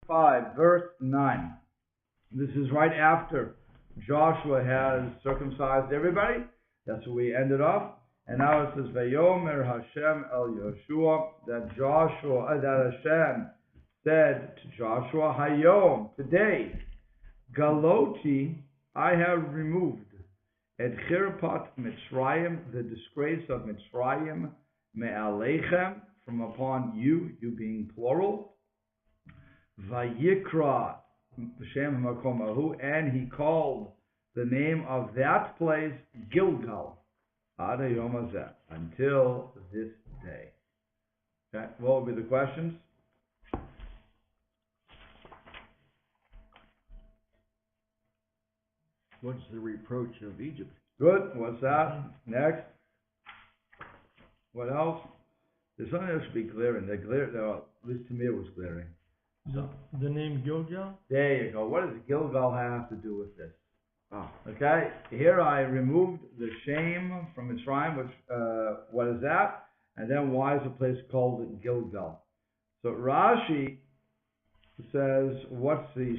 5, verse 9. This is right after Joshua has circumcised everybody. That's where we ended off. And now it says, Vayomer Hashem el Yoshua, that Hashem said to Joshua, Hayom, today, Galoti, I have removed, et chirpat Mitzrayim, the disgrace of Mitzrayim, me'alechem, from upon you, you being plural, Vayikra, B'Shem Makomahu, and he called the name of that place Gilgal, Ada Yom Hazeh, until this day. Okay, what will be the questions? What's the reproach of Egypt? Good. What's that? Next. What else? There's something that should be clearing. At least to me it was clearing. So, the name Gilgal? There you go. What does Gilgal have to do with this? Oh. Okay. Here I removed the shame from Mitzrayim, which, what is that? And then why is the place called Gilgal? So Rashi says, what does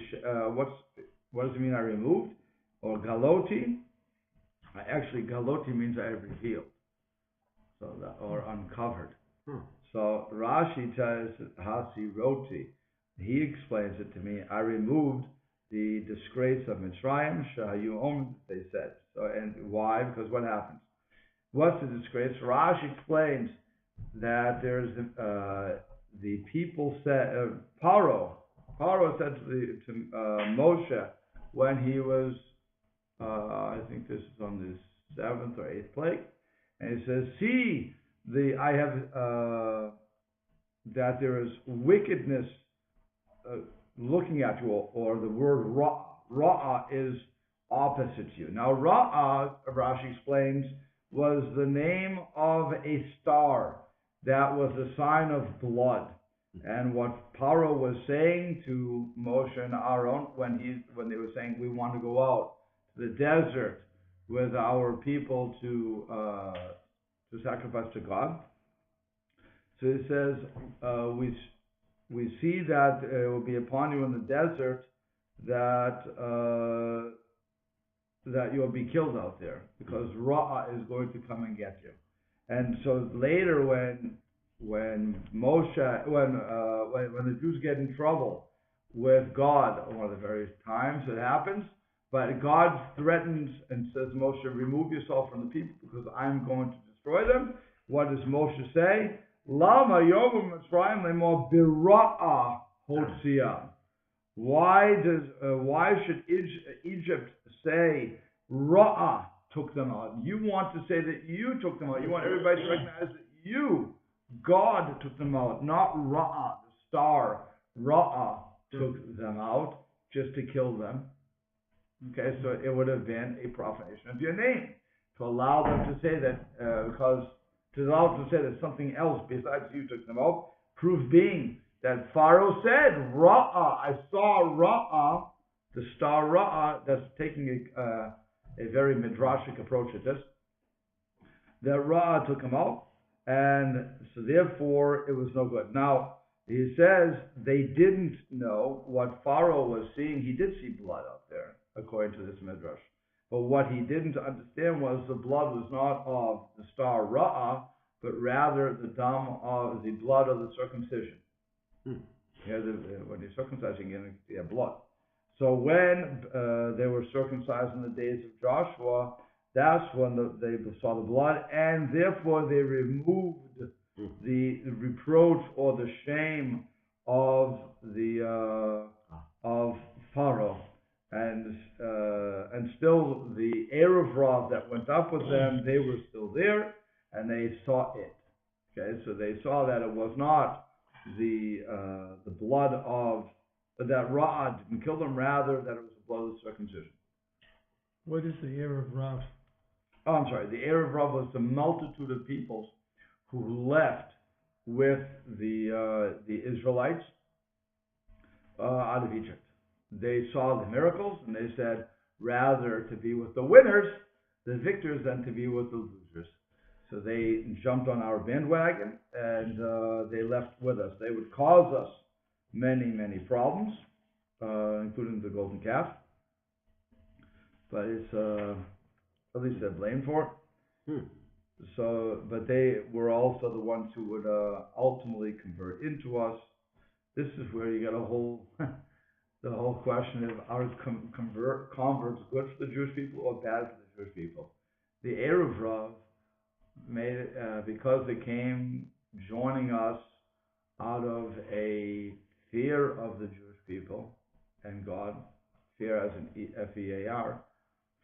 it mean I removed? Or Galoti? Actually, Galoti means I have revealed. So that, or uncovered. So Rashi says, Hasiroti. He explains it to me. I removed the disgrace of Mitzrayim, Shahayum, they said. So, and why? Because what happens? What's the disgrace? Rashi explains that there's the people said, Paro said to Moshe when he was, I think this is on the 7th or 8th plague, and he says, see, I have that there is wickedness looking at you, or the word Ra'ah is opposite to you. Now Ra'ah, Rashi explains, was the name of a star that was a sign of blood. And what Paro was saying to Moshe and Aaron when they were saying, we want to go out to the desert with our people to sacrifice to God. So it says, we see that it will be upon you in the desert that you will be killed out there, because Ra'ah is going to come and get you. And so later when Moshe, when the Jews get in trouble with God, one of the various times it happens, but God threatens and says, Moshe, remove yourself from the people because I'm going to destroy them. What does Moshe say? Lama Yom Mitzrayim lemor bira'ah hotzia. Why should Egypt say Ra'ah took them out? You want to say that you took them out. You want everybody to recognize that you, God, took them out, not Ra'ah, the star. Ra'ah took them out just to kill them. Okay, so it would have been a profanation of your name to allow them to say that, because to allow them to say that something else besides you took them out. Proof being that Pharaoh said, Ra'ah, I saw Ra'ah, the star Ra'ah, that's taking a very midrashic approach at this, that Ra'ah took him out, and so therefore it was no good. Now, he says they didn't know what Pharaoh was seeing. He did see blood out there, according to this midrash. But what he didn't understand was the blood was not of the star Ra'ah, but rather the blood of the circumcision. When you're circumcising, you have blood. So when they were circumcised in the days of Joshua, that's when they saw the blood, and therefore they removed the reproach or the shame of of Pharaoh. And still the Erev Rav that went up with them, they were still there, and they saw it. Okay, so they saw that it was not the blood of that Ra'ah didn't kill them, rather that it was the blood of the circumcision. What is the Erev Rav? Oh, I'm sorry. The Erev Rav was the multitude of peoples who left with the Israelites out of Egypt. They saw the miracles, and they said, rather to be with the winners, the victors, than to be with the losers. So they jumped on our bandwagon, and they left with us. They would cause us many problems, including the golden calf. But it's at least they're blamed for it. So, but they were also the ones who would ultimately convert into us. This is where you got a whole the whole question of are converts good for the Jewish people or bad for the Jewish people? The Erev Rav made it because they came joining us out of a fear of the Jewish people and God, fear as in F-E-A-R,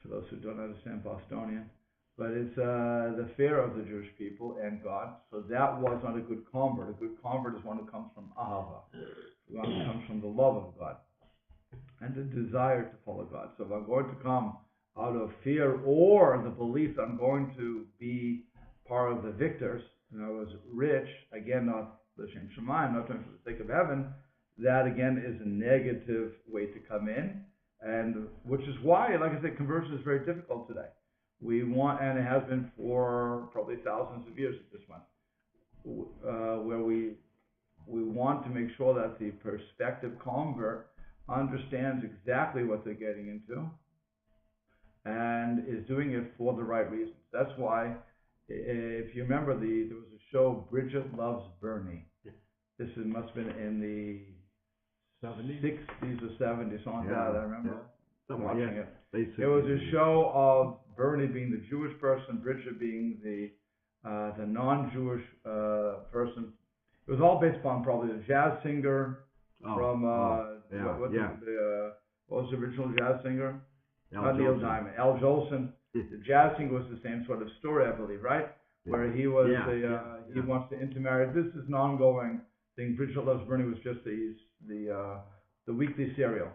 for those who don't understand Bostonian, but it's the fear of the Jewish people and God. So that was not a good convert. A good convert is one who comes from Ahava, one who comes from the love of God and the desire to follow God. So if I'm going to come out of fear or the belief that I'm going to be part of the victors, and I was rich, again, not l'shem shamayim, not for the sake of heaven, that again is a negative way to come in, and which is why, like I said, conversion is very difficult today. We want, and it has been for probably thousands of years at this point, where we want to make sure that the prospective convert understands exactly what they're getting into and is doing it for the right reasons. That's why, if you remember, there was a show, Bridget Loves Bernie. This must have been in the 60s or 70s, something like that. I remember watching it. It was a show of Bernie being the Jewish person, Bridget being the non-Jewish person. It was all based upon probably the jazz singer from what was the original jazz singer? Not Neil Diamond, Al Jolson. The jazz singer was the same sort of story, I believe, right? Where he was he wants to intermarry. This is an ongoing thing. Bridget Loves Bernie was just the weekly serial.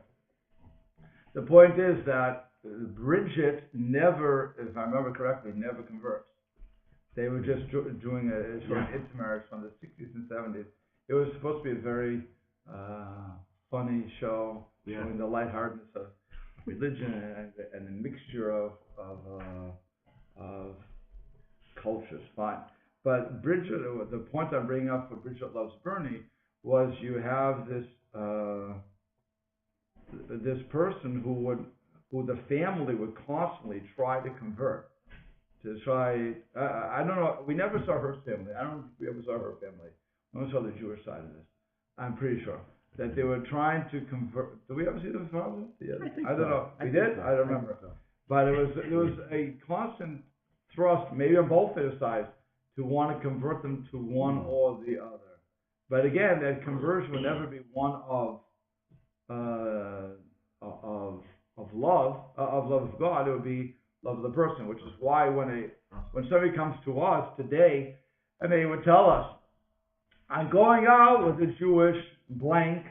The point is that Bridget never, if I remember correctly, never converts. They were just doing a sort of intermarriage from the 60s and 70s. It was supposed to be a very funny show, showing the lightheartedness of religion and a mixture of cultures. Fine, but Bridget, the point I'm bringing up for Bridget Loves Bernie was you have this this person who the family would constantly try to convert. I don't know. We never saw her family. I don't think we ever saw her family. We only saw the Jewish side of this. I'm pretty sure that they were trying to convert. Did we ever see the father? I don't know. We did. I don't remember. But there was a constant thrust, maybe on both their sides, to want to convert them to one or the other. But again, that conversion would never be one of love of God. It would be love of the person, which is why when somebody comes to us today and they would tell us, I'm going out with a Jewish blank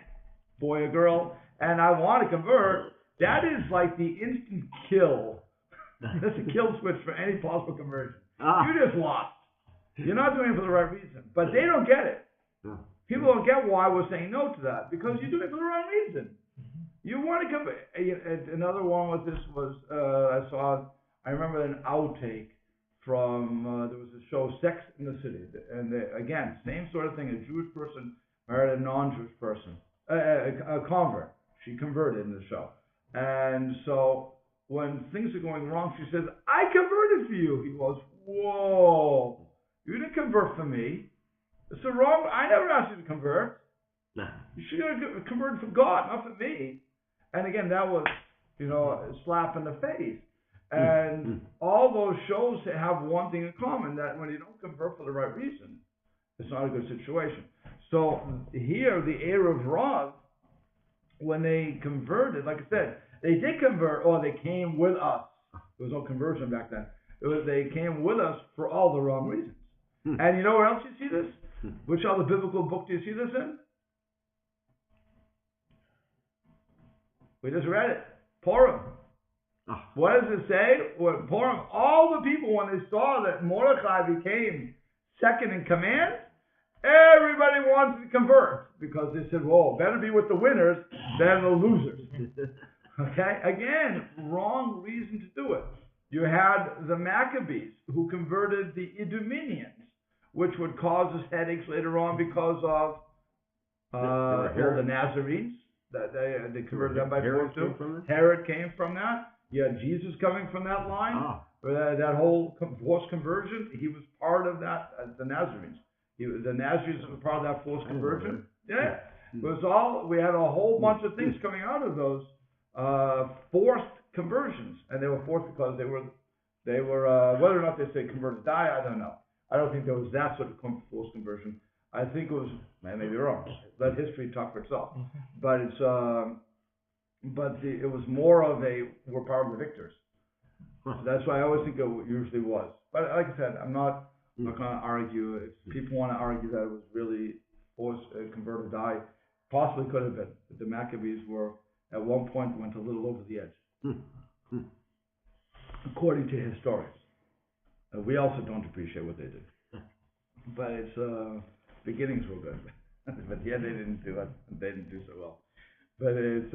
boy or girl and I want to convert, that is like the instant kill. That's a kill switch for any possible conversion. You just lost. You're not doing it for the right reason. But they don't get it. People don't get why we're saying no to that, because you're doing it for the wrong reason. You want to come. Another one with this was I remember an outtake from there was a show, Sex in the City, and again, same sort of thing. A Jewish person married a non-Jewish person, a convert. She converted in the show, and so when things are going wrong, she says, "I converted for you." He goes, "Whoa, you didn't convert for me. It's the wrong. I never asked you to convert. You should have converted for God, not for me." And again, that was, a slap in the face. And all those shows have one thing in common, that when you don't convert for the right reason, it's not a good situation. So here, the Erev Rav, when they converted, like I said, they did convert, or they came with us. There was no conversion back then. They came with us for all the wrong reasons. And you know where else you see this? Which other biblical book do you see this in? We just read it. Purim. What does it say? Well, Purim, all the people, when they saw that Mordechai became second in command, everybody wanted to convert, because they said, "Whoa, better be with the winners than the losers." Okay? Again, wrong reason to do it. You had the Maccabees, who converted the Idumeans, which would cause us headaches later on because of Well, the Nazarenes, they converted them by force too. Herod came from that. You had Jesus coming from that line. That whole forced conversion, he was part of that. The Nazarenes. The Nazarenes were part of that forced conversion. Yeah, it was all. We had a whole bunch of things coming out of those forced conversions, and they were forced because they were whether or not they say convert or die, I don't know. I don't think there was that sort of forced conversion. I think it was, I may be wrong. Let history talk for itself. But it's it was more of we're part of the victors. So that's why I always think it usually was. But like I said, I'm not going to argue. If people want to argue that it was really forced, convert or die, possibly could have been. But the Maccabees were at one point went a little over the edge, according to historians. We also don't appreciate what they did. But it's beginnings were good, but yeah, they didn't do it. They didn't do so well. But it's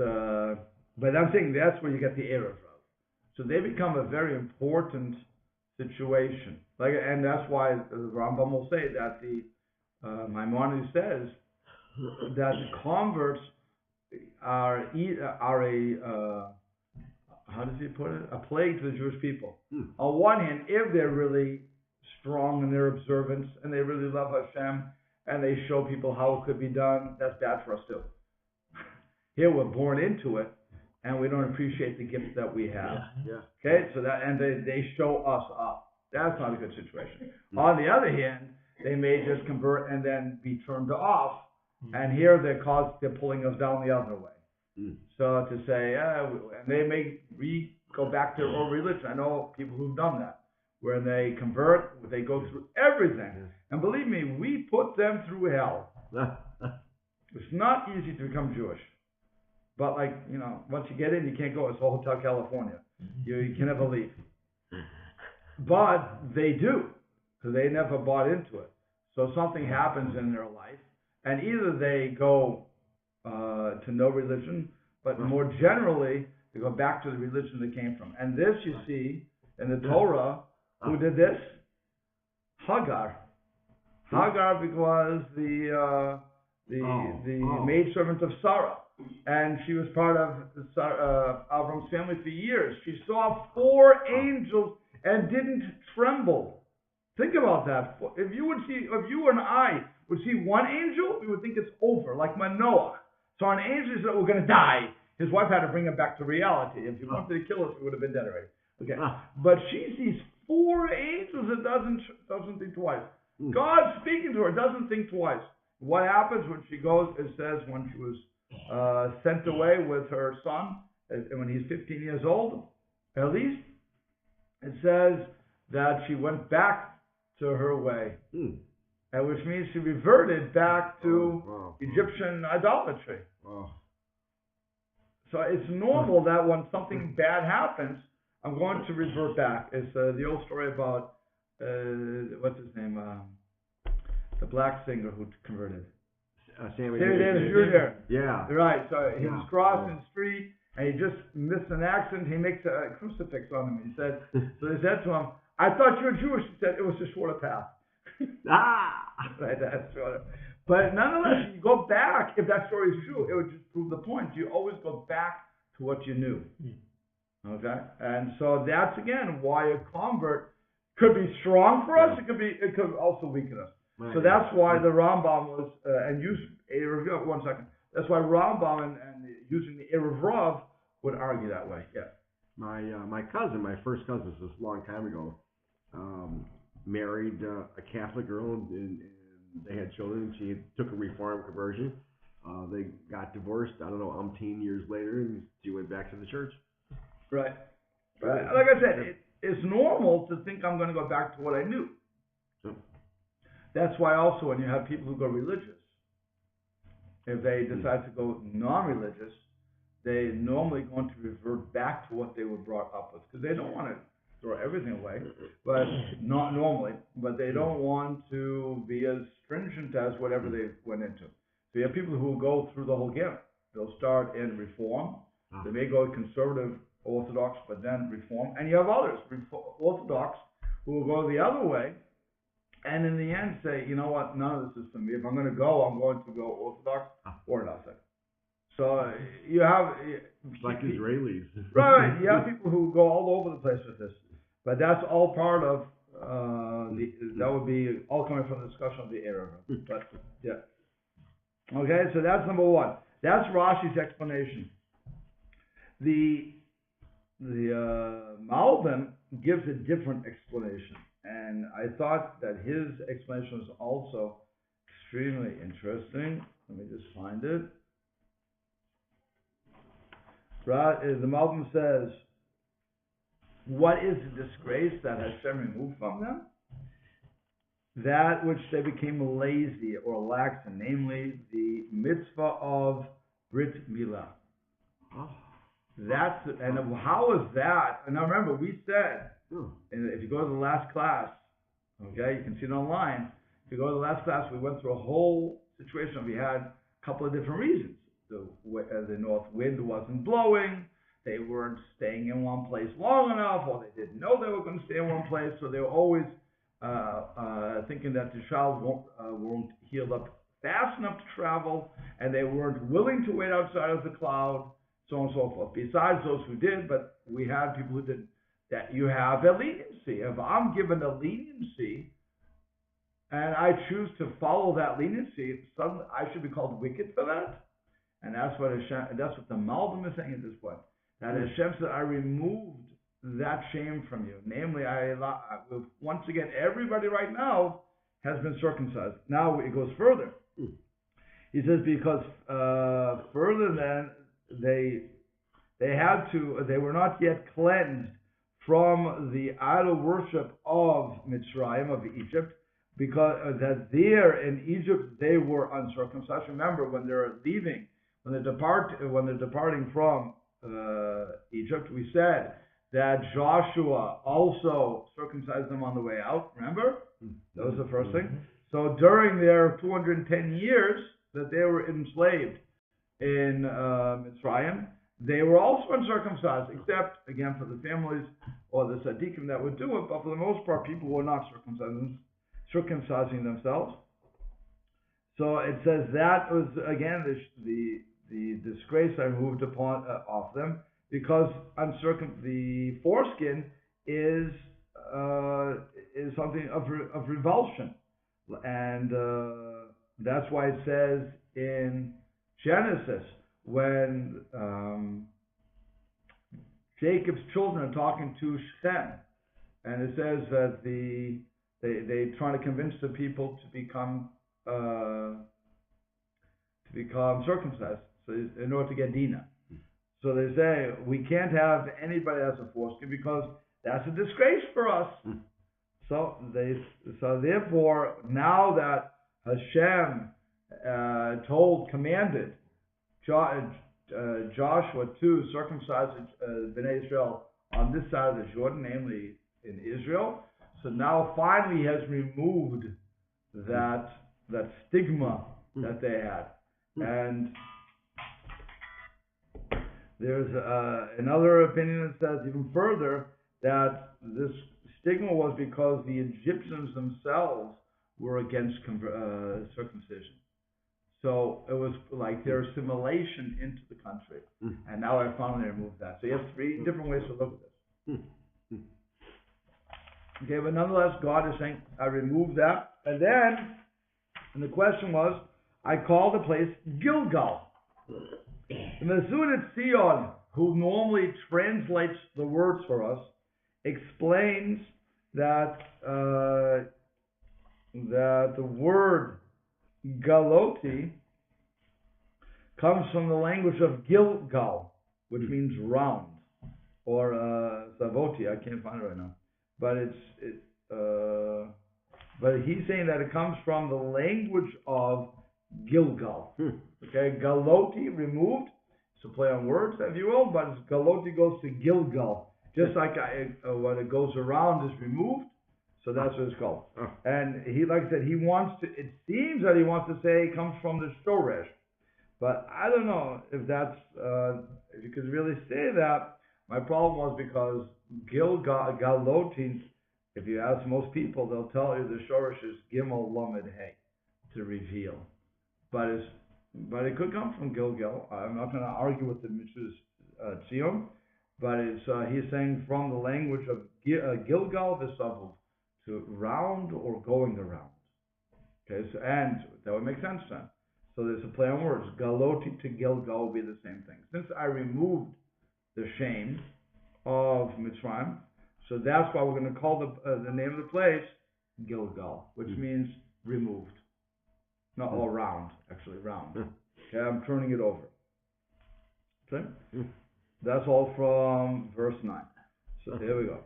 but I'm saying that's where you get the Erev Rav. So they become a very important situation. And that's why the Rambam will say that the Maimonides says that the converts are a how does he put it? A plague to the Jewish people. On one hand, if they're really strong in their observance and they really love Hashem and they show people how it could be done, that's bad for us too. Here we're born into it and we don't appreciate the gifts that we have. Okay, so that and they show us up. That's not a good situation. On the other hand, they may just convert and then be turned off, and here they're pulling us down the other way. So to say, and they may go back to their old religion. I know people who've done that, where they convert, they go through everything. And believe me, we put them through hell. It's not easy to become Jewish. But once you get in, you can't go. It's Hotel California. You can never leave. But they do, because they never bought into it. So something happens in their life, and either they go to no religion, but more generally, they go back to the religion they came from. And this you see in the Torah. Who did this? Hagar. Hagar was the maidservant of Sarah, and she was part of Avram's family for years. She saw 4 angels and didn't tremble. Think about that. If you and I would see one angel, we would think it's over, like Manoah. So an angel said, we're going to die. His wife had to bring him back to reality. If he wanted to kill us, we would have been dead already. Okay. But she sees 4 angels and doesn't think twice. God speaking to her, doesn't think twice. What happens when she goes, it says when she was sent away with her son, when he's 15 years old, at least, it says that she went back to her way. Which means she reverted back to Egyptian idolatry. So it's normal that when something bad happens, I'm going to revert back. It's the old story about, what's his name? The black singer who converted. Sammy Davis Jr. Yeah. Right. So he was crossing the street and he just missed an accident. He makes a crucifix on him. He said, so they said to him, I thought you were Jewish. He said, it was a shorter path. Right, that's shorter. But nonetheless, you go back, if that story is true, it would just prove the point. You always go back to what you knew. Okay? And so that's, again, why a convert could be strong for us. It could also weaken us. Right. So that's why the Rambam was, and use Erev Rav, 1 second. That's why Rambam and using the Erev Rav would argue that way. Yeah. My cousin, my first cousin, this was a long time ago, married a Catholic girl, and they had children. She took a Reformed conversion. They got divorced, I don't know, umpteen years later, and she went back to the church. Right. Like I said, it's normal to think I'm going to go back to what I knew. That's why also when you have people who go religious, if they decide to go non-religious, they normally going to revert back to what they were brought up with, because they don't want to throw everything away, but not normally, but they don't want to be as stringent as whatever they went into. So you have people who go through the whole gamut. They'll start in Reform. They may go conservative, Orthodox, but then Reform. And you have others, Orthodox, who will go the other way and in the end say, you know what, none of this is for me. If I'm going to go, I'm going to go Orthodox or nothing. So you have like Israelis. right. You have people who go all over the place with this, but that's all part of that would be all coming from the discussion of the Erev. But yeah, okay. So that's number one. That's Rashi's explanation. The Malbim gives a different explanation, and I thought that his explanation was also extremely interesting. Let me just find it. The Malbim says, what is the disgrace that Hashem removed from them? That which they became lazy or lax in, namely the mitzvah of Brit Milah. That's, and how is that? And now remember, we said, and if you go to the last class, okay, you can see it online. If you go to the last class, we went through a whole situation. We had a couple of different reasons. The north wind wasn't blowing. They weren't staying in one place long enough, or they didn't know they were going to stay in one place. So they were always thinking that the child won't heal up fast enough to travel, and they weren't willing to wait outside of the cloud, so on and so forth. Besides those who did, but we had people who didn't. That you have a leniency. If I'm given a leniency, and I choose to follow that leniency, suddenly I should be called wicked for that. And that's what Hashem, that's what the Malbim is saying at this point. That Hashem said, I removed that shame from you. Namely, once again, everybody right now has been circumcised. Now it goes further. He says, because further than they were not yet cleansed from the idol worship of Mitzrayim, of Egypt, because that there in Egypt they were uncircumcised. Remember, when they're leaving, when they're departing from Egypt, we said that Joshua also circumcised them on the way out. Remember? That was the first thing. So during their 210 years that they were enslaved in Mitzrayim, they were also uncircumcised, except, again, for the families or the tzaddikim that would do it, but for the most part, people were not circumcising themselves. So it says that was, again, the disgrace I removed upon off them, because the foreskin is something of revulsion, and that's why it says in Genesis when Jacob's children are talking to Shem, and it says that they try to convince the people to become circumcised, so in order to get Dinah. So they say we can't have anybody that's a foreskin because that's a disgrace for us. So therefore, now that Hashem commanded Joshua to circumcise Bnei Israel on this side of the Jordan, namely in Israel, so now finally he has removed that stigma that they had. And there's another opinion that says even further that this stigma was because the Egyptians themselves were against circumcision. So it was like their assimilation into the country. And now I finally removed that. So you have three different ways to look at this. Okay, but nonetheless, God is saying, I removed that. And the question was, I call the place Gilgal. And the Zudat Sion, who normally translates the words for us, explains that the word Galoti comes from the language of Gilgal, which means round, or Zavoti. I can't find it right now, but but he's saying that it comes from the language of Gilgal. Okay, Galoti removed. It's a play on words, if you will, but Galoti goes to Gilgal, just like when it goes around is removed. So that's what it's called. And he, like I said, it seems that he wants to say it comes from the Shoresh. But I don't know if that's, if you could really say that. My problem was because Galotin If you ask most people, they'll tell you the shorish is Gimel Lamed Hey, to reveal. But it could come from Gilgal. I'm not going to argue with the Mitzvah's Tzion, but he's saying from the language of Gilgal V'Savul, to round or going around. Okay, so, and that would make sense then. So there's a play on words. Galoti to Gilgal will be the same thing. Since I removed the shame of Mitzrayim, so that's why we're going to call the name of the place Gilgal, which means removed. Not all round, actually round. Okay, I'm turning it over. Okay? That's all from verse 9. So here we go.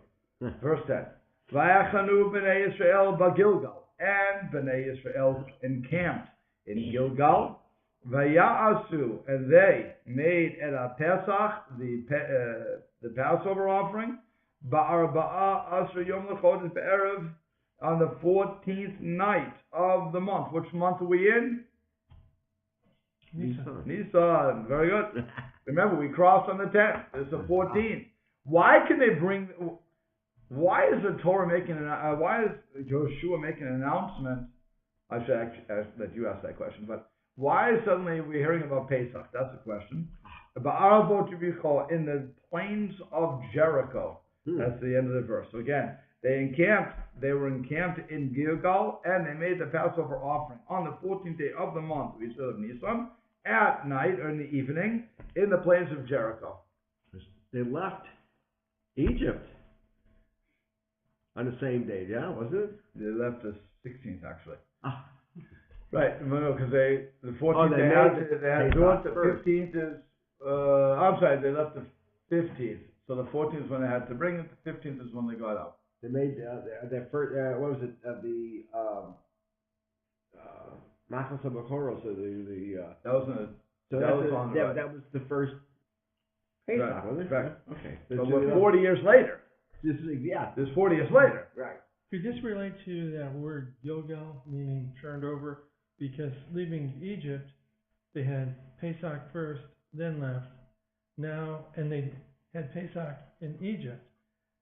Verse 10. Vayachanu b'nei Yisrael b'Gilgal. And b'nei Yisrael encamped in Gilgal. Vaya'asu. And they made at a Pesach, the Passover offering. Ba'arba'a asr yom l'chodesh be'erev. On the 14th night of the month. Which month are we in? Nisan. Very good. Remember, we crossed on the 10th. It's the 14th. Why can they bring... Why is the Torah making why is Joshua making an announcement? I should actually let you ask that question, but why is suddenly we're hearing about Pesach? That's the question. About Arabot in the plains of Jericho. That's the end of the verse. So again, they were encamped in Gilgal, and they made the Passover offering on the 14th day of the month, we said of Nisan, at night or in the evening, in the plains of Jericho. They left Egypt on the same day, yeah, was it? They left the 16th, actually. Ah. Right, no, because the 14th they had to do it. The 15th is, I'm sorry, they left the 15th. So the 14th is when they had to bring it. The 15th is when they got out. They made their first, what was it, the Machas HaBachoros, that was the first Pesach, right, wasn't it? Right. Okay. So we're 40 years later. This is 40 years later. Right. Could this relate to that word Gilgal, meaning turned over? Because leaving Egypt, they had Pesach first, then left. Now, and they had Pesach in Egypt.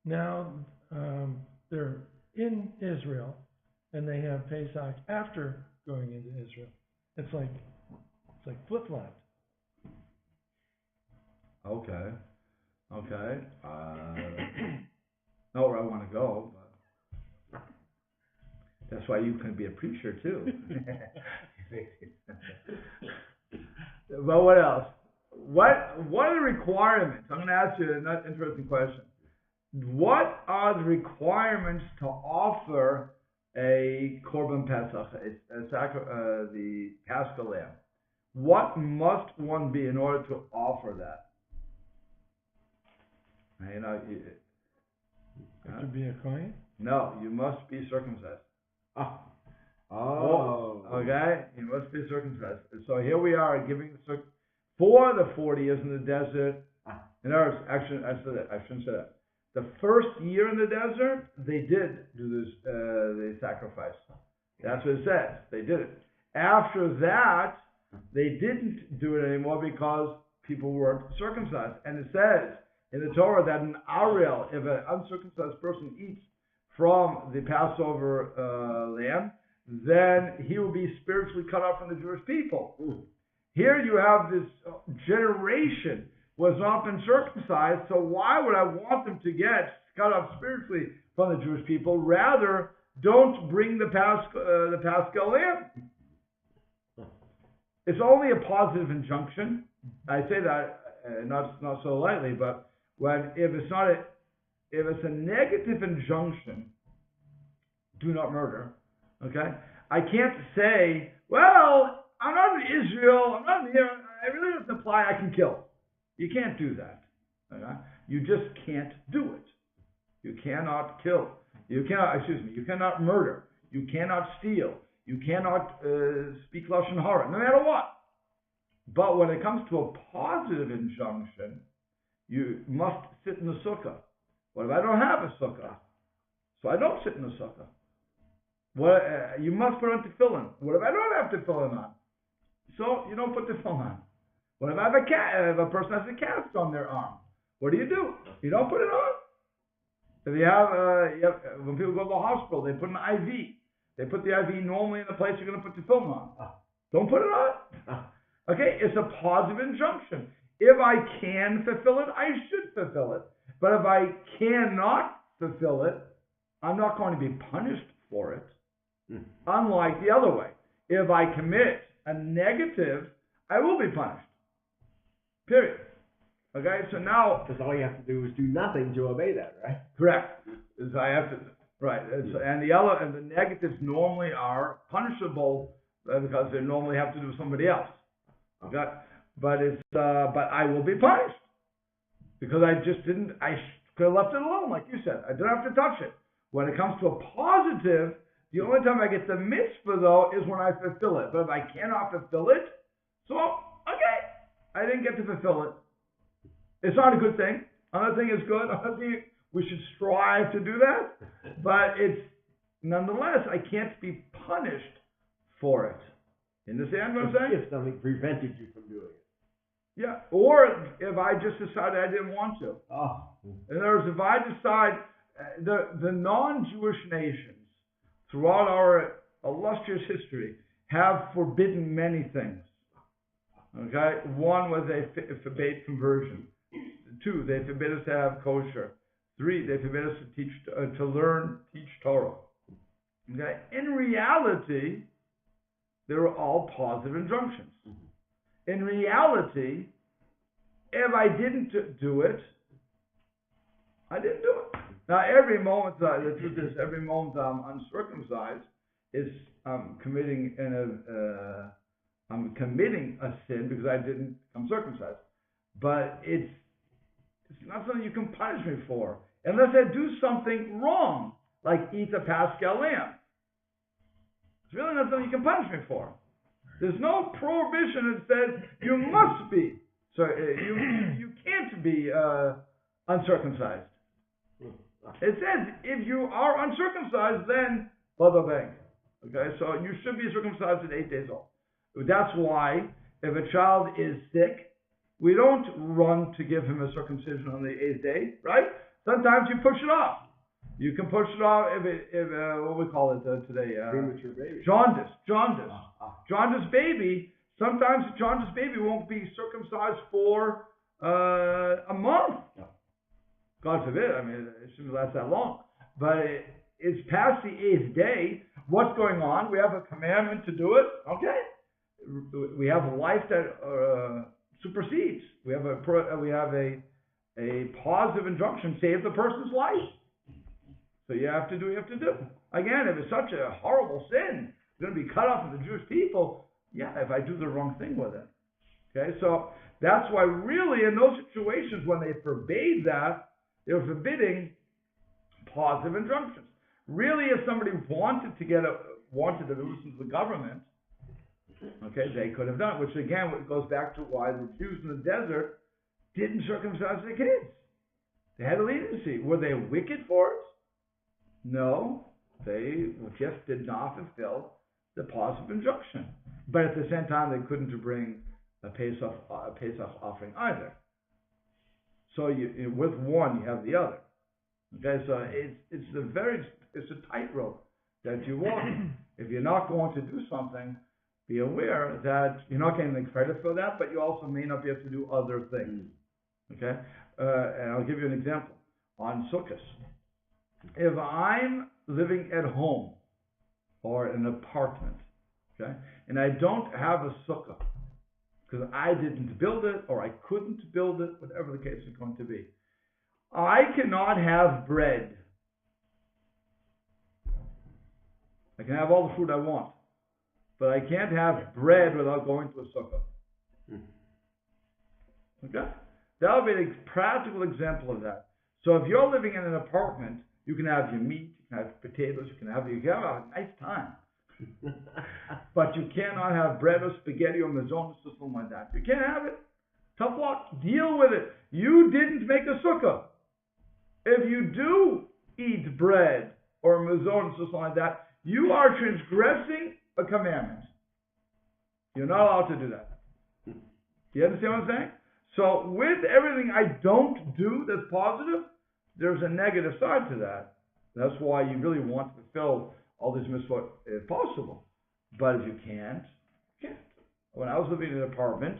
Now they're in Israel, and they have Pesach after going into Israel. It's like flip-flopped. Okay. Not where I want to go, but that's why you can be a preacher too. But what else? What are the requirements? I'm going to ask you an interesting question. What are the requirements to offer a Korban Pesach, the Paschal Lamb? What must one be in order to offer that? To be a Kohen? No, you must be circumcised. Oh. Okay? You must be circumcised. So here we are giving for the 40 years in the desert. In other words, actually, I shouldn't say that. The first year in the desert, they did do this, the sacrifice. That's what it says. They did it. After that, they didn't do it anymore because people weren't circumcised. And it says in the Torah that an Ariel, if an uncircumcised person eats from the Passover lamb, then he will be spiritually cut off from the Jewish people. Here you have this generation was not been circumcised, so why would I want them to get cut off spiritually from the Jewish people? Rather, don't bring the Paschal lamb. It's only a positive injunction. I say that not so lightly, but if it's a negative injunction, do not murder. Okay, I can't say, well, I'm not in Israel, I'm not here. I really don't apply. I can kill. You can't do that. Okay? You just can't do it. You cannot kill. You cannot murder. You cannot steal. You cannot speak Lashon Hara, no matter what. But when it comes to a positive injunction, you must sit in the sukkah. What if I don't have a sukkah? So I don't sit in the sukkah. You must put on tefillin. What if I don't have tefillin on? So you don't put tefillin on. What if if a person has a cast on their arm? What do? You don't put it on. If when people go to the hospital, they put an IV. They put the IV normally in the place you're going to put the film on. Don't put it on. Okay, it's a positive injunction. If I can fulfill it, I should fulfill it. But if I cannot fulfill it, I'm not going to be punished for it. Unlike the other way. If I commit a negative, I will be punished. Period. Okay, so now... Because all you have to do is do nothing to obey that, right? Correct. Is I have to... Right. And the negatives normally are punishable because they normally have to do with somebody else. Okay? But I will be punished. Because I could have left it alone, like you said. I didn't have to touch it. When it comes to a positive, the only time I get the mitzvah, though, is when I fulfill it. But if I cannot fulfill it, so, okay, I didn't get to fulfill it. It's not a good thing. Another thing is good. Another thing, we should strive to do that. But it's, nonetheless, I can't be punished for it. You understand what I'm saying? If something prevented you from doing it. Yeah, or if I just decided I didn't want to. In other words, if I decide, the non-Jewish nations throughout our illustrious history have forbidden many things. Okay, one was they forbade conversion. 2, they forbid us to have kosher. 3, they forbid us to teach Torah. Okay, in reality, they were all positive injunctions. In reality, if I didn't do it, I didn't do it. Now, every moment, the truth is, every moment I'm uncircumcised is committing a sin because I didn't become circumcised. But it's not something you can punish me for unless I do something wrong, like eat a Paschal lamb. It's really not something you can punish me for. There's no prohibition that says you must be. So you can't be uncircumcised. It says if you are uncircumcised, then blah blah bang. Okay, so you should be circumcised at 8 days old. That's why if a child is sick, we don't run to give him a circumcision on the 8th day, right? Sometimes you push it off. You can push it off if what we call it today? Premature baby. Jaundice. Jaundice baby. Sometimes a jaundice baby won't be circumcised for a month. No. God forbid. I mean, it shouldn't last that long. But it's past the 8th day. What's going on? We have a commandment to do it. Okay. We have a life that supersedes. We have a positive injunction: save the person's life. So you have to do what you have to do. Again, if it's such a horrible sin, it's going to be cut off from the Jewish people. Yeah, if I do the wrong thing with it. Okay, so that's why really in those situations when they forbade that, they were forbidding positive injunctions. Really, if somebody wanted to loosen the government, okay, they could have done it, which again goes back to why the Jews in the desert didn't circumcise their kids. They had a leniency. Were they wicked for it? No, they just did not fulfill the positive injunction. But at the same time, they couldn't bring a Pesach offering either. So with one, you have the other. Okay, so it's a tightrope that you walk. If you're not going to do something, be aware that you're not getting the credit for that, but you also may not be able to do other things. Okay, and I'll give you an example on Sukkot. If I'm living at home or in an apartment, okay, and I don't have a sukkah because I didn't build it or I couldn't build it, whatever the case is going to be, I cannot have bread. I can have all the food I want, but I can't have bread without going to a sukkah. Okay? That would be a practical example of that. So if you're living in an apartment, you can have your meat, you can have potatoes, you can have a nice time. But you cannot have bread or spaghetti or mazonis or something like that. You can't have it. Tough luck. Deal with it. You didn't make a sukkah. If you do eat bread or mazonis or something like that, you are transgressing a commandment. You're not allowed to do that. You understand what I'm saying? So with everything I don't do that's positive, there's a negative side to that. That's why you really want to fulfill all these mitzvot if possible. But if you can't, you can't. When I was living in an apartment,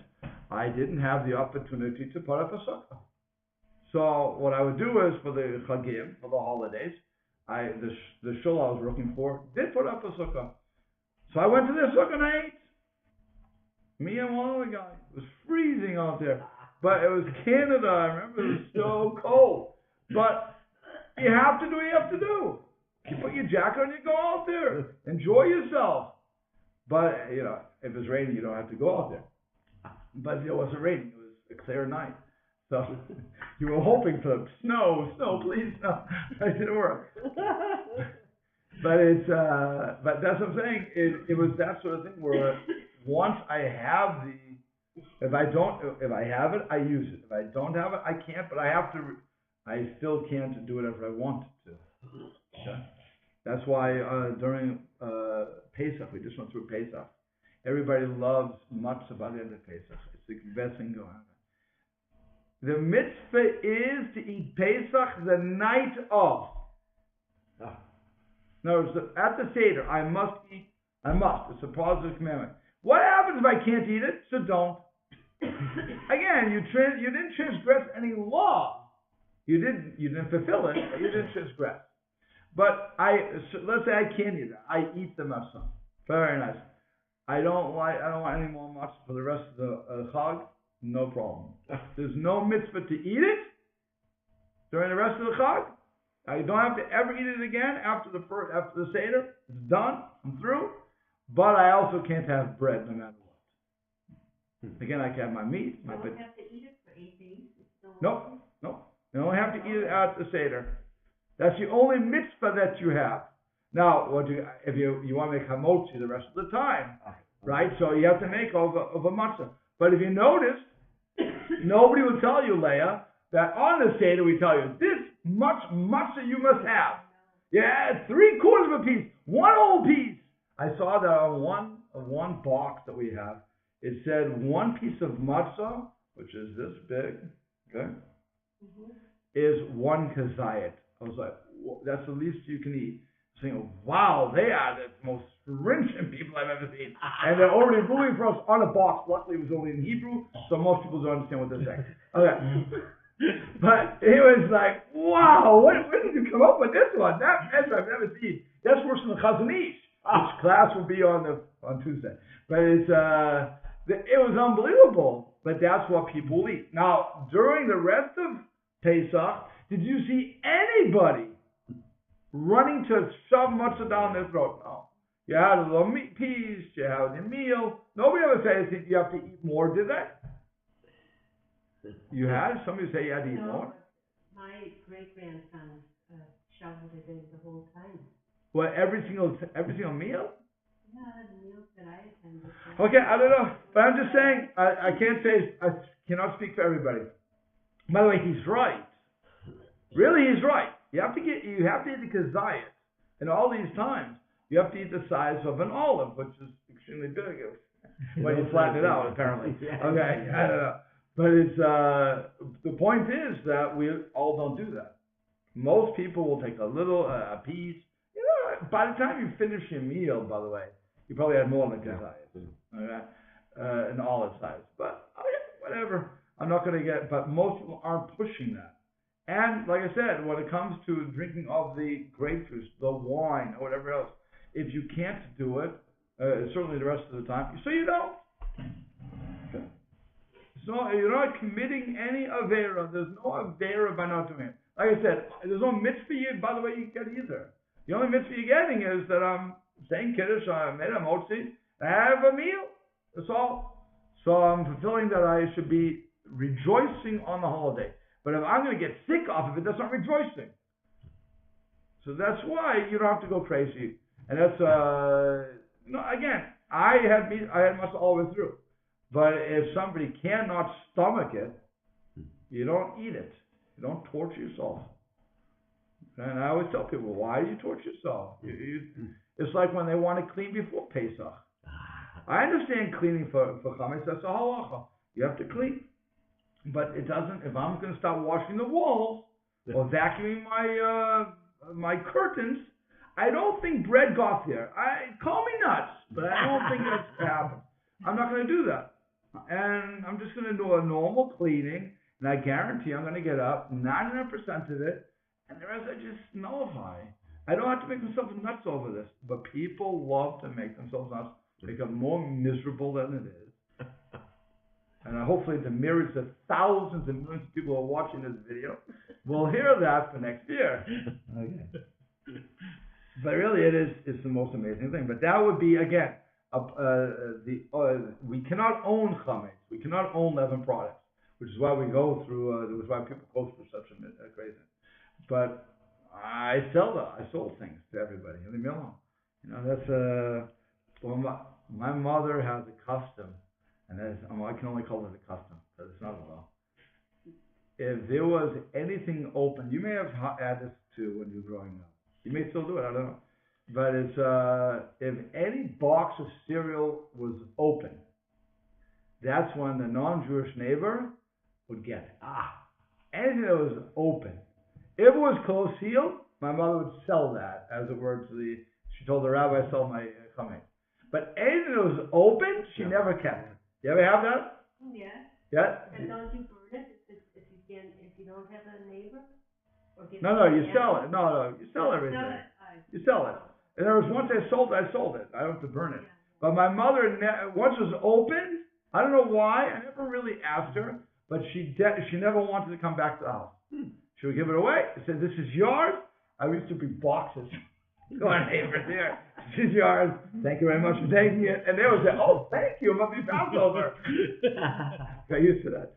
I didn't have the opportunity to put up a sukkah. So what I would do is for the chagim, for the holidays, the shul I was working for did put up a sukkah. So I went to their sukkah and I ate. Me and one other guy. It was freezing out there. But it was Canada. I remember it was so cold. But you have to do what you have to do. You put your jacket on, you go out there. Enjoy yourself. But, if it's raining, you don't have to go out there. But it wasn't raining. It was a clear night. So you were hoping for snow, please, no. It didn't work. But that's what I'm saying. It was that sort of thing where once I have if I have it, I use it. If I don't have it, I can't, but I still can't do whatever I want to. Okay? That's why during Pesach, we just went through Pesach. Everybody loves matzah by the end of Pesach. It's the best thing going on. The mitzvah is to eat Pesach the night of. In other words, at the Seder, I must eat. It's a positive commandment. What happens if I can't eat it? So don't. Again, you didn't transgress any law. You didn't fulfill it, but you didn't transgress. But let's say I can't eat it. I eat the matzah. Very nice. I don't want any more matzah for the rest of the chag. No problem. There's no mitzvah to eat it during the rest of the chag. I don't have to ever eat it again after the Seder. It's done. I'm through. But I also can't have bread no matter what. Again, I can have my meat. You don't have to eat it for 8 days? Nope. You only have to eat it at the Seder. That's the only mitzvah that you have. Now, if you want to make hamotzi the rest of the time, right? So you have to make of a matzah. But if you notice, nobody will tell you, Leah, that on the Seder we tell you, this much matzah you must have. Yeah, 3/4 of a piece, 1 whole piece. I saw that on one box that we have. It said 1 piece of matzah, which is this big, okay, is 1 kazayit. I was like, that's the least you can eat. Saying, wow, they are the most stringent people I've ever seen. And they're already ruling for us on a box. Luckily, it was only in Hebrew, so most people don't understand what they're saying. Okay. But it was like, wow, where did you come up with this one? That measure I've never seen. That's worse than the Chazon Ish, which class will be on Tuesday. But it was unbelievable. But that's what people eat. Now, during the rest of Pesach, did you see anybody running to shove matzah down their throat? No. You had a little meat piece, you had your meal. Nobody ever said you have to eat more, did they? You had? Somebody say you had to eat more? My great-grandson shoveled it in the whole time. Well, every single meal? Yeah, the meals that I attended. Okay, I don't know. But I'm just saying, I can't say, I cannot speak for everybody. By the way, he's right. Really, he's right. You have to eat the kazayit. And all these times, you have to eat the size of an olive, which is extremely big when you flatten it out, apparently. Okay, I don't know. But it's the point is that we all don't do that. Most people will take a piece. By the time you finish your meal, by the way, you probably had more than kazayit. Okay? An olive size. But whatever. I'm not going to get. But most people aren't pushing that. And like I said, when it comes to drinking of the grape juice, the wine, or whatever else, if you can't do it, certainly the rest of the time, so you don't. Okay. So you're not committing any avera. There's no avera by not doing it. Like I said, there's no mitzvah, by the way, you get either. The only mitzvah you're getting is that I'm saying kiddush, I made a motzi, I have a meal. That's all. So I'm fulfilling that I should be rejoicing on the holiday. But if I'm going to get sick off of it, that's not rejoicing. So that's why you don't have to go crazy. And that's, again, I had matzah all the way through. But if somebody cannot stomach it, you don't eat it. You don't torture yourself. And I always tell people, why do you torture yourself? It's like when they want to clean before Pesach. I understand cleaning for chametz, that's a halacha. You have to clean. But it doesn't, if I'm going to start washing the walls, or vacuuming my curtains, I don't think bread got there. Call me nuts, but I don't think that's happened. I'm not going to do that. And I'm just going to do a normal cleaning, and I guarantee I'm going to get up 99% of it, and the rest I just nullify. I don't have to make myself nuts over this, but people love to make themselves nuts, become more miserable than it is. And hopefully the myriads of thousands and millions of people who are watching this video will hear that for next year. Okay. But really it's the most amazing thing. But that would be, again, we cannot own chametz. We cannot own leaven products, which is why we go through, which is why people go through such a crazy. But I sold things to everybody. Leave me alone. That's well, my mother has a custom, and I can only call it a custom because it's not a law. If there was anything open, you may have had this too when you were growing up. You may still do it. I don't know. But it's if any box of cereal was open, that's when the non-Jewish neighbor would get it. Anything that was open. If it was closed sealed, my mother would sell that, as it were, she told the rabbi, sell my chametz. But anything that was open, she never kept. You ever have that? Yeah. Yeah? And don't you burn it if you don't have a neighbor? Or give No, you sell it. No, you sell everything. You sell it. And there was once I sold it. I don't have to burn it. But my mother, once it was open, I don't know why, I never really asked her, but she never wanted to come back to the house. She would give it away. I said, this is yours. I used to be boxes. Go on, neighbors here. This is yours. Thank you very much for taking it. And they would say, oh, thank you. It must be Passover. Got used to that.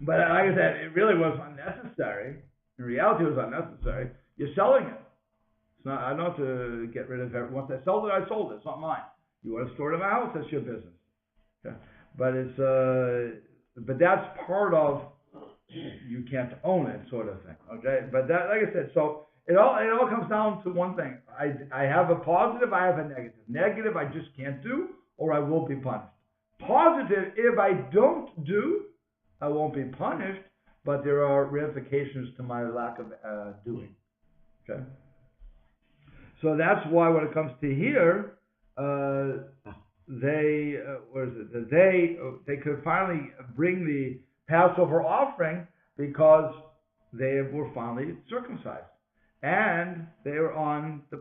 But like I said, it really was unnecessary. In reality, it was unnecessary. You're selling it. It's not. I don't have to get rid of it. Once I sold it, I sold it. It's not mine. You want to store it in my house? That's your business. Okay. But but that's part of you can't own it sort of thing. Okay. But that, like I said, so it all comes down to one thing. I have a positive. I have a negative. Negative, I just can't do, or I will be punished. Positive, if I don't do, I won't be punished, but there are ramifications to my lack of doing. Okay? So that's why when it comes to here, they could finally bring the Passover offering because they were finally circumcised. And they were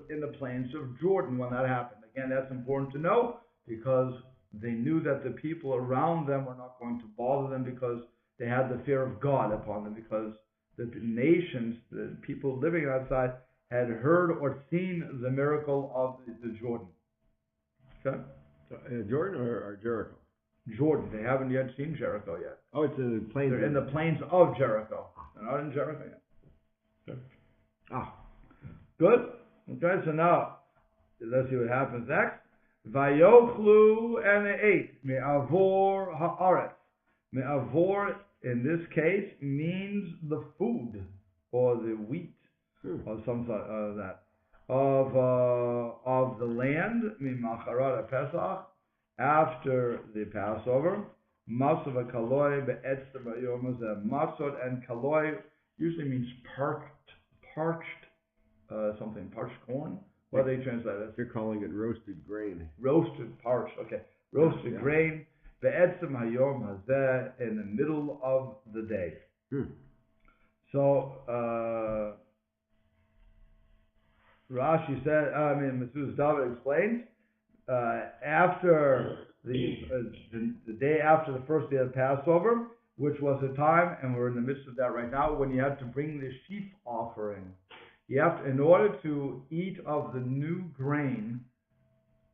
in the plains of Jordan when that happened. Again, that's important to know because they knew that the people around them were not going to bother them because they had the fear of God upon them, because the nations, the people living outside, had heard or seen the miracle of the Jordan. Okay? So, Jordan or Jericho? Jordan. They haven't yet seen Jericho yet. Oh, it's in the plains. They're in the plains of Jericho. They're not in Jericho yet. Okay. Good. Okay, so now let's see what happens next. Vayochlu, and they ate me'avor haaretz. Me'avor in this case means the food or the wheat or some sort of that of the land. Mimacharat Pesach, after the Passover. Masav kaloi be'etzem vayom hazeh. Masot and kaloi usually means parched something, parched corn. What do they translate it? You're calling it roasted grain. Roasted, parched, okay. Roasted grain. Be'etzem hayom hazeh, in the middle of the day. So, Rashi said, Metzudas David explains, after the day after the first day of Passover, which was a time, and we're in the midst of that right now, when you had to bring the sheaf offering. You have to, in order to eat of the new grain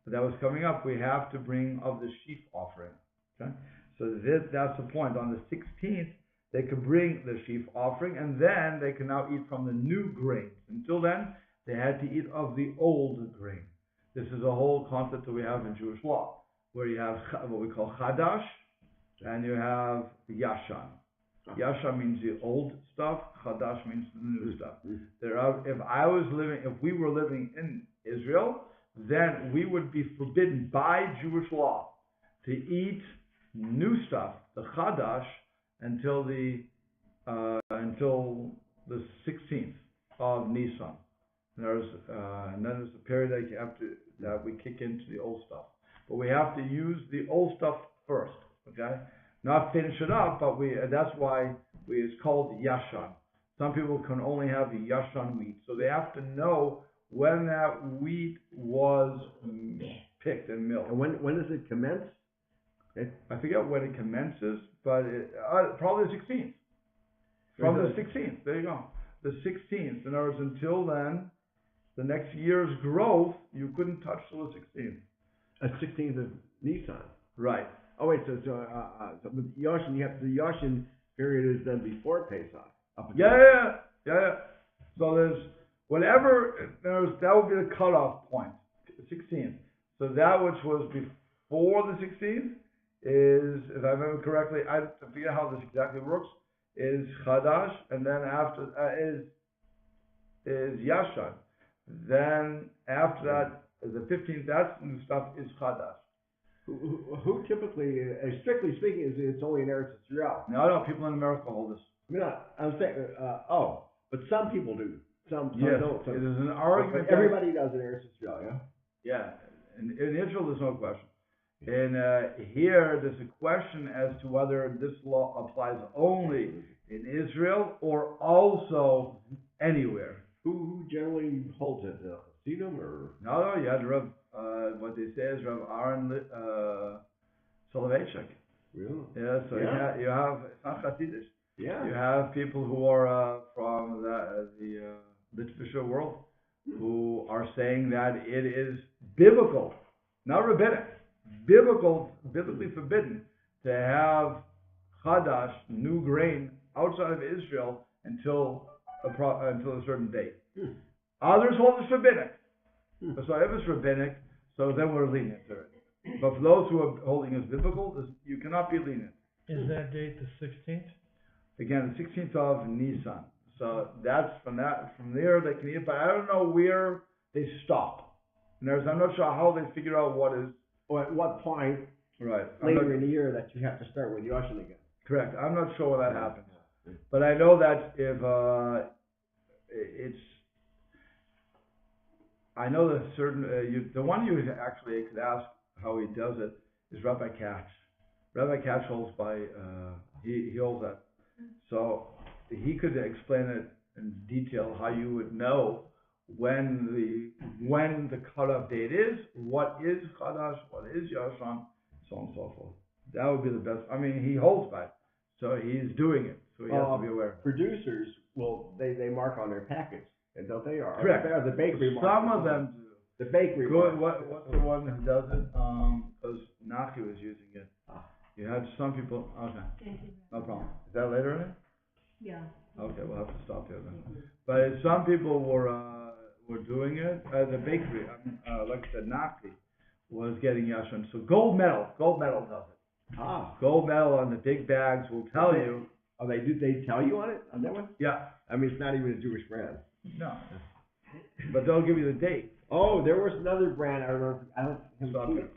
that was coming up, we have to bring of the sheaf offering. Okay? So that's the point. On the 16th, they could bring the sheaf offering, and then they can now eat from the new grain. Until then, they had to eat of the old grain. This is a whole concept that we have in Jewish law, where you have what we call chadash, and you have yashan. Yashan means the old stuff. Chadash means the new stuff. If we were living in Israel, then we would be forbidden by Jewish law to eat new stuff, the Chadash, until the until the 16th of Nisan. And then there's a period that we kick into the old stuff. But we have to use the old stuff first, okay? Not finish it up, but that's why it's called Yashan. Some people can only have the Yashan wheat. So they have to know when that wheat was picked and milled. And when does it commence? I forget when it commences, but probably the 16th. From the 16th, there you go. The 16th. In other words, until then, the next year's growth, you couldn't touch till the 16th. 16th of Nisan. Right. Oh wait, so with Yashin, the Yashin period is then before Pesach. Yeah. So there's whatever, that would be the cutoff point, 16th. So that which was before the 16th is, if I remember correctly, I forget how this exactly works, is Chadash, and then after is Yashan. Then after that, the 15th, that new stuff is Chadash. Who typically, strictly speaking, it's only in Eretz Yisrael? No, people in America hold this. I mean, I'm saying, but some people do. Some yes, don't. It is an argument. Everybody does in Eretz Yisrael, yeah? Yeah. In Israel, there's no question. And here, there's a question as to whether this law applies only in Israel or also anywhere. Who generally holds it? Hasidim or? No, you had Rav, what they say is Rav Aaron Soloveitchik. Really? Yeah, so Yeah. you have, it's not Hasidish. Yeah. You have people who are from the Litvisher world who are saying that it is biblical, not rabbinic, biblically forbidden to have Chadash, new grain, outside of Israel until a certain date. Others hold it's rabbinic. So if it's rabbinic, so then we're lenient to it. But for those who are holding as biblical, you cannot be lenient. Is that date the 16th? Again, the 16th of Nisan. So that's from there they can eat, but I don't know where they stop. I'm not sure how they figure out what is. Or at what point Right. later in the year that you have to start with Yashin again. Correct. I'm not sure where that happens. But I know that if I know that certain, the one you actually could ask how he does it is Rabbi Katz. Rabbi Katz holds by, he holds that. So he could explain it in detail how you would know when the cutoff date is, what is Chadash, what is Yashan, so on and so forth. That would be the best. I mean, he holds by it. So he's doing it. So he has to be aware. Producers they mark on their packets, and don't they? Correct. The bakery Some of them do. The bakery. Good. What's the one who does it? Because Naki was using it. You had some people. Okay. No problem. Is that later in it? Yeah. Okay, we'll have to stop here then. But some people were doing it. The bakery, like I said, Naki was getting Yashan. So gold medal does it. Gold medal on the big bags will tell you. Oh, they do. They tell you on it on that one. Yeah. I mean, it's not even a Jewish brand. No. But they'll give you the date. Oh, there was another brand. I don't. Stop it.